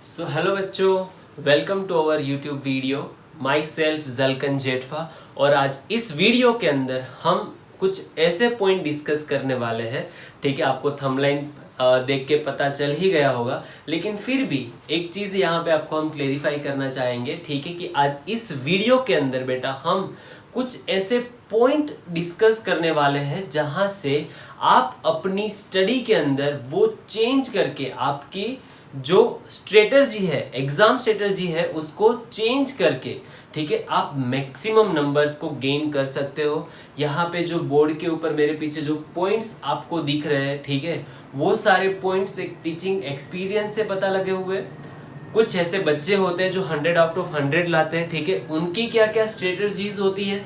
सो hello बच्चों, welcome to our YouTube video. Myself Jalkan Jethwa. और आज इस वीडियो के अंदर हम कुछ ऐसे पॉइंट डिस्कस करने वाले हैं। ठीक है, आपको थंबनेल देख के पता चल ही गया होगा, लेकिन फिर भी एक चीज़ यहाँ पे आपको हम क्लेरिफाई करना चाहेंगे। ठीक है, कि आज इस वीडियो के अंदर बेटा हम कुछ ऐसे पॉइंट डिस्कस करने वाले हैं जहाँ से आप अपनी स्टडी के अंदर वो चेंज करके आपकी जो स्ट्रेटजी है, एग्जाम स्ट्रेटजी है, उसको चेंज करके, ठीक है, आप मैक्सिमम नंबर्स को गेन कर सकते हो। यहाँ पे जो बोर्ड के ऊपर मेरे पीछे जो पॉइंट्स आपको दिख रहे हैं, ठीक है, वो सारे पॉइंट्स एक टीचिंग एक्सपीरियंस से पता लगे हुए। कुछ ऐसे बच्चे होते हैं जो 100 आउट ऑफ 100 लाते हैं, ठीक है, उनकी क्या क्या स्ट्रेटजीज होती है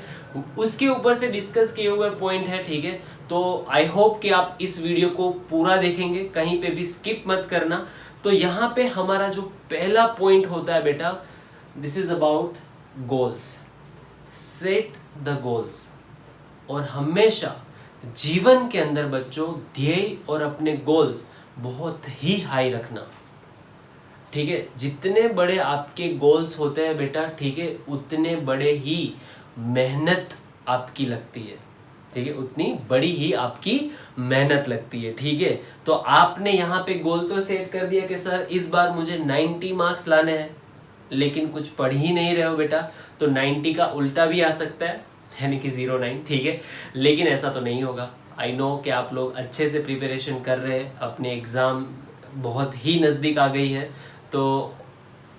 उसके ऊपर से डिस्कस किए हुए पॉइंट है। ठीक है, तो आई होप कि आप इस वीडियो को पूरा देखेंगे, कहीं पे भी स्किप मत करना। तो यहाँ पे हमारा जो पहला पॉइंट होता है बेटा, this is about goals. Set the goals. और हमेशा जीवन के अंदर बच्चों ध्येय और अपने गोल्स बहुत ही हाई रखना। ठीक है, जितने बड़े आपके गोल्स होते हैं बेटा, ठीक है, उतने बड़े ही मेहनत आपकी लगती है। ठीक है, उतनी बड़ी ही आपकी मेहनत लगती है। ठीक है, तो आपने यहाँ पे गोल तो सेट कर दिया कि सर इस बार मुझे 90 मार्क्स लाने हैं, लेकिन कुछ पढ़ ही नहीं रहे हो बेटा, तो 90 का उल्टा भी आ सकता है, यानी कि 09। ठीक है, लेकिन ऐसा तो नहीं होगा। आई नो कि आप लोग अच्छे से प्रिपरेशन कर रहे हैं, अपने एग्ज़ाम बहुत ही नज़दीक आ गई है, तो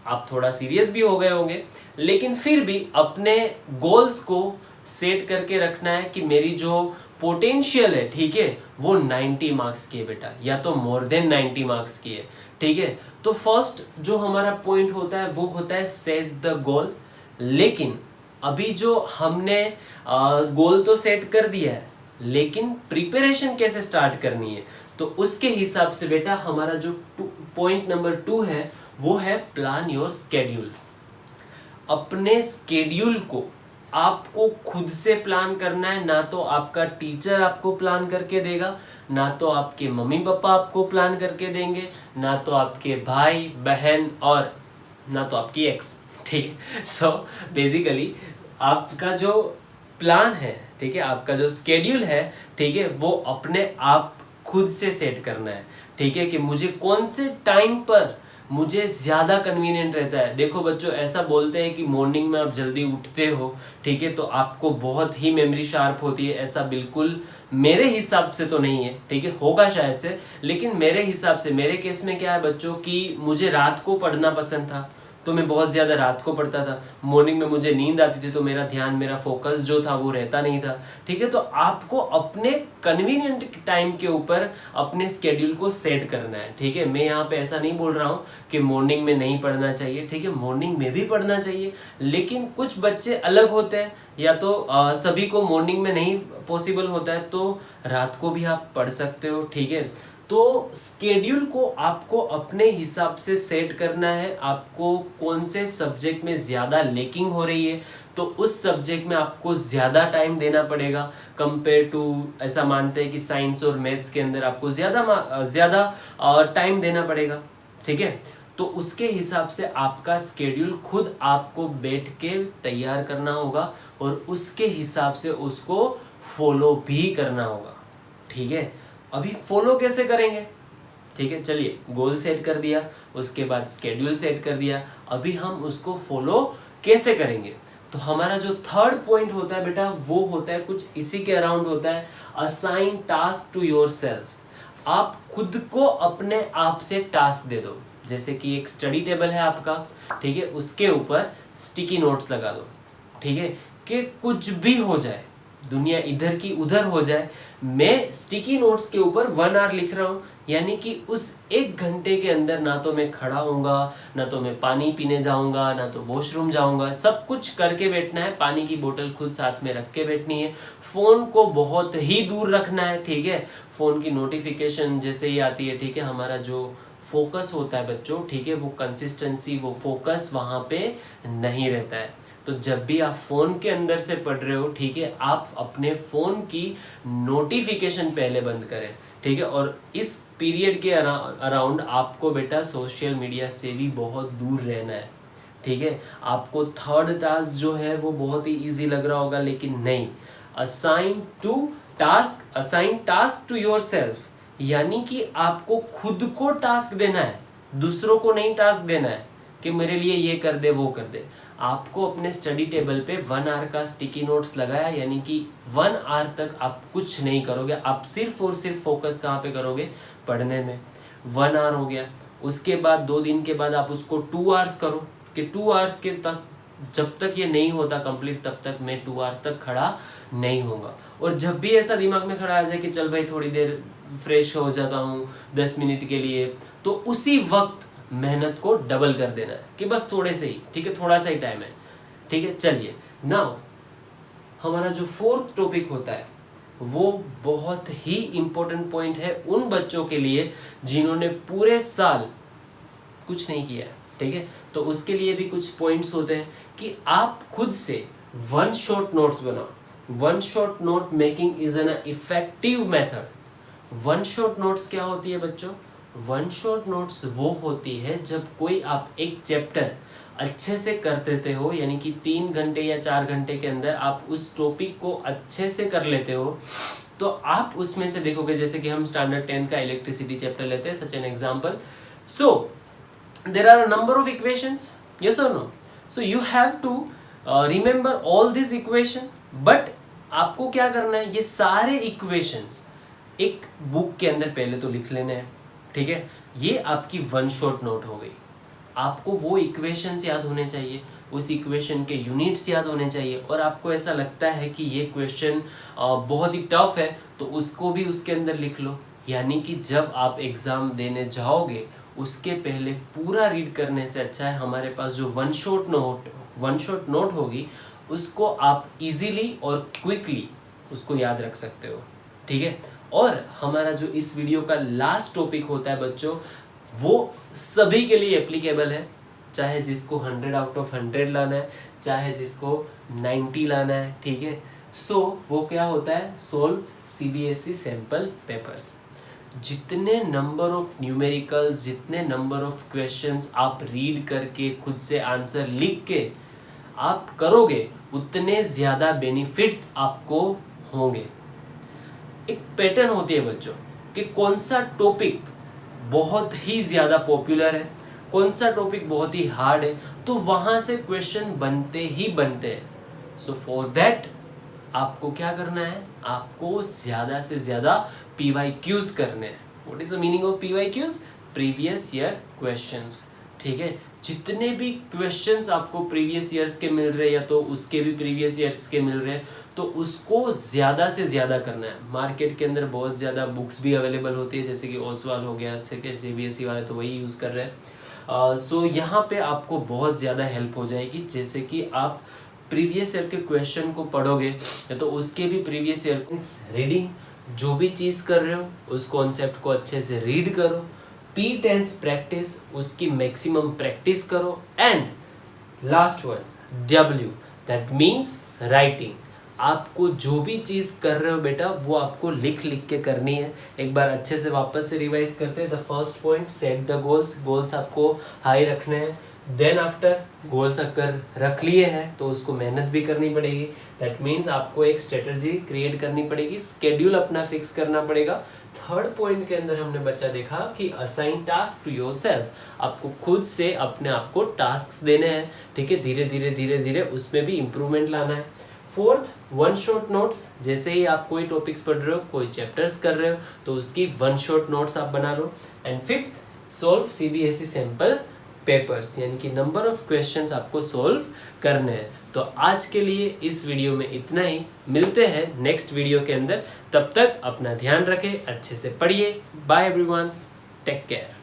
आप थोड़ा सीरियस भी हो गए होंगे, लेकिन फिर भी अपने गोल्स को सेट करके रखना है कि मेरी जो पोटेंशियल है, ठीक है, वो 90 मार्क्स की है बेटा, या तो मोर देन 90 मार्क्स की है। ठीक है, तो फर्स्ट जो हमारा पॉइंट होता है वो होता है सेट द गोल। लेकिन अभी जो हमने गोल तो सेट कर दिया है, लेकिन प्रिपरेशन कैसे स्टार्ट करनी है, तो उसके हिसाब से बेटा हमारा जो पॉइंट नंबर 2 है वो है प्लान योर स्केड्यूल। अपने स्केड्यूल को आपको खुद से प्लान करना है, ना तो आपका टीचर आपको प्लान करके देगा, ना तो आपके मम्मी पापा आपको प्लान करके देंगे, ना तो आपके भाई बहन, और ना तो आपकी एक्स। ठीक है, सो बेसिकली आपका जो प्लान है, ठीक है, आपका जो स्केड्यूल है, ठीक है, वो अपने आप खुद से सेट करना है। ठीक है, कि मुझे कौन से टाइम पर मुझे ज़्यादा कन्वीनियंट रहता है। देखो बच्चों, ऐसा बोलते हैं कि मॉर्निंग में आप जल्दी उठते हो, ठीक है, तो आपको बहुत ही मेमोरी शार्प होती है। ऐसा बिल्कुल मेरे हिसाब से तो नहीं है, ठीक है, होगा शायद से, लेकिन मेरे हिसाब से, मेरे केस में क्या है बच्चों कि मुझे रात को पढ़ना पसंद था, तो मैं बहुत ज़्यादा रात को पढ़ता था। मॉर्निंग में मुझे नींद आती थी, तो मेरा ध्यान, मेरा फोकस जो था वो रहता नहीं था। ठीक है, तो आपको अपने कन्वीनियंट टाइम के ऊपर अपने स्केड्यूल को सेट करना है। ठीक है, मैं यहाँ पे ऐसा नहीं बोल रहा हूँ कि मॉर्निंग में नहीं पढ़ना चाहिए। ठीक है, मॉर्निंग में भी पढ़ना चाहिए, लेकिन कुछ बच्चे अलग होते हैं, या तो सभी को मॉर्निंग में नहीं पॉसिबल होता है, तो रात को भी आप पढ़ सकते हो। ठीक है, तो स्केड्यूल को आपको अपने हिसाब से सेट करना है। आपको कौन से सब्जेक्ट में ज़्यादा लेकिंग हो रही है, तो उस सब्जेक्ट में आपको ज़्यादा टाइम देना पड़ेगा कंपेयर टू, ऐसा मानते हैं कि साइंस और मैथ्स के अंदर आपको ज़्यादा टाइम देना पड़ेगा। ठीक है, तो उसके हिसाब से आपका स्केड्यूल खुद आपको बैठ के तैयार करना होगा, और उसके हिसाब से उसको फॉलो भी करना होगा। ठीक है, अभी फॉलो कैसे करेंगे? ठीक है, चलिए, गोल सेट कर दिया, उसके बाद स्केड्यूल सेट कर दिया, अभी हम उसको फॉलो कैसे करेंगे? तो हमारा जो थर्ड पॉइंट होता है बेटा, वो होता है कुछ इसी के अराउंड होता है, असाइन टास्क टू योरसेल्फ। आप खुद को अपने आप से टास्क दे दो। जैसे कि एक स्टडी टेबल है आपका, ठीक है, उसके ऊपर स्टिकी नोट्स लगा दो। ठीक है, कि कुछ भी हो जाए, दुनिया इधर की उधर हो जाए, मैं स्टिकी नोट्स के ऊपर 1 आवर लिख रहा हूँ, यानी कि उस 1 घंटे के अंदर ना तो मैं खड़ा होऊंगा, ना तो मैं पानी पीने जाऊंगा, ना तो वॉशरूम जाऊंगा, सब कुछ करके बैठना है। पानी की बोतल खुद साथ में रख के बैठनी है। फ़ोन को बहुत ही दूर रखना है। ठीक है, फ़ोन की नोटिफिकेशन जैसे ही आती है, ठीक है, हमारा जो फोकस होता है बच्चों, ठीक है, वो कंसिस्टेंसी, वो फोकस वहाँ पे नहीं रहता है। तो जब भी आप फ़ोन के अंदर से पढ़ रहे हो, ठीक है, आप अपने फ़ोन की नोटिफिकेशन पहले बंद करें। ठीक है। और इस पीरियड के अराउंड आपको बेटा सोशल मीडिया से भी बहुत दूर रहना है, ठीक है। आपको थर्ड टास्क जो है वो बहुत ही इजी लग रहा होगा, लेकिन नहीं। असाइन टास्क टू योरसेल्फ, यानी कि आपको खुद को टास्क देना है, दूसरों को नहीं टास्क देना है कि मेरे लिए ये कर दे वो कर दे। आपको अपने स्टडी टेबल पे 1 आवर का स्टिकी नोट्स लगाया, यानी कि 1 आवर तक आप कुछ नहीं करोगे, आप सिर्फ और सिर्फ फोकस कहाँ पे करोगे, पढ़ने में। 1 आवर हो गया, उसके बाद 2 दिन के बाद आप उसको 2 आवर्स करो कि 2 आवर्स के तक, जब तक ये नहीं होता कंप्लीट तब तक मैं 2 आवर्स तक खड़ा नहीं होऊंगा। और जब भी ऐसा दिमाग में खड़ा आ जाए कि चल भाई थोड़ी देर फ्रेश हो जाता हूँ 10 मिनट के लिए, तो उसी वक्त मेहनत को डबल कर देना है कि बस थोड़े से ही, ठीक है, थोड़ा सा ही टाइम है, ठीक है। चलिए नाउ हमारा जो 4th टॉपिक होता है वो बहुत ही इंपॉर्टेंट पॉइंट है उन बच्चों के लिए जिन्होंने पूरे साल कुछ नहीं किया है, ठीक है। तो उसके लिए भी कुछ पॉइंट्स होते हैं कि आप खुद से 1 शॉट नोट्स बनाओ। 1 shot note making is an effective method. 1 shot notes क्या होती है बच्चों? 1 शॉट नोट्स वो होती है जब कोई आप एक चैप्टर अच्छे से कर देते हो, यानी कि 3 घंटे या 4 घंटे के अंदर आप उस टॉपिक को अच्छे से कर लेते हो, तो आप उसमें से देखोगे, जैसे कि हम स्टैंडर्ड 10 का इलेक्ट्रिसिटी चैप्टर लेते हैं, such an example. So there are a number of equations, yes or no? So you have to remember all these equation, but आपको क्या करना है, ये सारे equations एक बुक के अंदर पहले तो लिख लेने हैं, ठीक है। ये आपकी 1 शॉट नोट हो गई। आपको वो इक्वेशंस याद होने चाहिए, उस इक्वेशन के यूनिट्स याद होने चाहिए, और आपको ऐसा लगता है कि ये क्वेश्चन बहुत ही टफ है तो उसको भी उसके अंदर लिख लो। यानी कि जब आप एग्ज़ाम देने जाओगे उसके पहले पूरा रीड करने से अच्छा है हमारे पास जो 1 शॉट नोट होगी उसको आप इजीली और क्विकली उसको याद रख सकते हो, ठीक है। और हमारा जो इस वीडियो का लास्ट टॉपिक होता है बच्चों, वो सभी के लिए एप्लीकेबल है, चाहे जिसको 100 आउट ऑफ 100 लाना है, चाहे जिसको 90 लाना है, ठीक है। सो वो क्या होता है, सोल्व CBSE सैंपल पेपर्स। जितने नंबर ऑफ न्यूमेरिकल्स, जितने नंबर ऑफ क्वेश्चंस आप रीड करके खुद से आंसर लिख के आप करोगे, उतने ज़्यादा बेनिफिट्स आपको होंगे। एक पैटर्न होती है बच्चों कि कौन सा टॉपिक बहुत ही ज़्यादा पॉपुलर है, कौन सा टॉपिक बहुत ही हार्ड है, तो वहाँ से क्वेश्चन बनते ही बनते हैं। सो फॉर दैट आपको क्या करना है, आपको ज़्यादा से ज़्यादा PYQs करने हैं। What is the meaning of PYQs? Previous year questions, ठीक है। जितने भी क्वेश्चंस आपको प्रीवियस ईयर्स के मिल रहे हैं या तो उसके भी प्रीवियस ईयर्स के मिल रहे हैं, तो उसको ज़्यादा से ज़्यादा करना है। मार्केट के अंदर बहुत ज़्यादा बुक्स भी अवेलेबल होती है, जैसे कि ओसवाल हो गया, ठीक है, CBSE वाले तो वही यूज़ कर रहे हैं। सो यहाँ पे आपको बहुत ज़्यादा हेल्प हो जाएगी, जैसे कि आप प्रीवियस ईयर के क्वेश्चन को पढ़ोगे तो उसके भी प्रीवियस ईयर रीडिंग, जो भी चीज़ कर रहे हो उस कॉन्सेप्ट को अच्छे से रीड करो। P10 प्रैक्टिस, उसकी मैक्सिमम प्रैक्टिस करो। And last one W, that means writing. आपको जो भी चीज़ कर रहे हो बेटा वो आपको लिख लिख के करनी है। एक बार अच्छे से वापस से रिवाइज करते हैं। The first point, set the goals आपको हाई रखने हैं। देन आफ्टर गोल्स अगर रख लिए हैं तो उसको मेहनत भी करनी पड़ेगी। दैट मीन्स आपको एक स्ट्रेटजी क्रिएट करनी पड़ेगी, स्केड्यूल अपना फिक्स करना पड़ेगा। थर्ड पॉइंट के अंदर हमने बच्चा देखा कि असाइन टास्क टू योरसेल्फ, आपको खुद से अपने आप को टास्क देने हैं, ठीक है। धीरे धीरे उसमें भी इंप्रूवमेंट लाना है। फोर्थ, 1 शॉट नोट्स, जैसे ही आप कोई टॉपिक्स पढ़ रहे हो, कोई चैप्टर्स कर रहे हो तो उसकी 1 शॉट नोट्स आप बना लो। And fifth, solve CBSE sample papers, यानी कि नंबर ऑफ क्वेश्चंस आपको सोल्व करने हैं। तो आज के लिए इस वीडियो में इतना ही, मिलते हैं नेक्स्ट वीडियो के अंदर। तब तक अपना ध्यान रखें, अच्छे से पढ़िए। Bye everyone, take care.